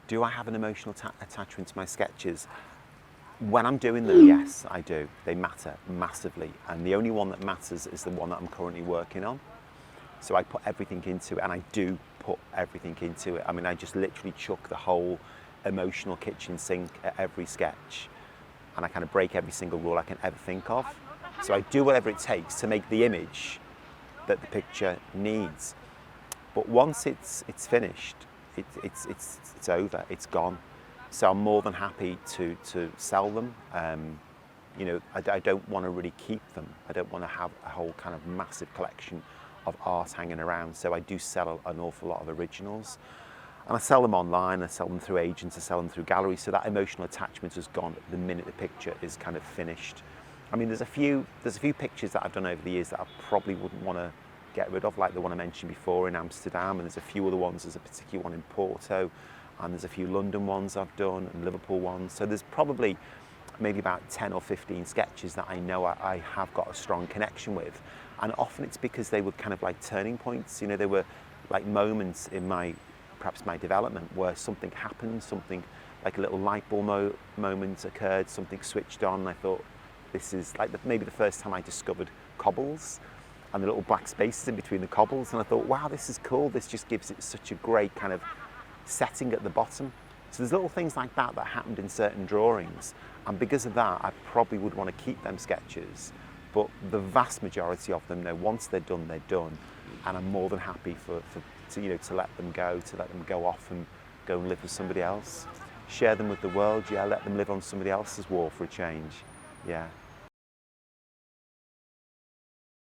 Do I have an emotional attachment to my sketches? When I'm doing them, yes, I do. They matter massively. And the only one that matters is the one that I'm currently working on. So I put everything into it, and I do put everything into it. I mean, I just literally chuck the whole emotional kitchen sink at every sketch, and I kind of break every single rule I can ever think of. So I do whatever it takes to make the image that the picture needs. But once it's finished, it's over, it's gone. So I'm more than happy to sell them. You know, I don't want to really keep them. I don't want to have a whole kind of massive collection of art hanging around. So I do sell an awful lot of originals. And I sell them online, I sell them through agents, I sell them through galleries. So that emotional attachment is gone the minute the picture is kind of finished. I mean, there's a few pictures that I've done over the years that I probably wouldn't want to get rid of, like the one I mentioned before in Amsterdam, and there's a few other ones. There's a particular one in Porto, and there's a few London ones I've done, and Liverpool ones. So there's probably maybe about 10 or 15 sketches that I know I have got a strong connection with. And often it's because they were kind of like turning points. You know, they were like moments in perhaps my development where something happened, something like a little light bulb moment occurred, something switched on, and I thought, this is like maybe the first time I discovered cobbles and the little black spaces in between the cobbles, and I thought, wow, this is cool. This just gives it such a great kind of setting at the bottom. So there's little things like that that happened in certain drawings, and because of that, I probably would want to keep them sketches. But the vast majority of them, once they're done, and I'm more than happy to let them go off and go and live with somebody else. Share them with the world, yeah, let them live on somebody else's wall for a change, yeah.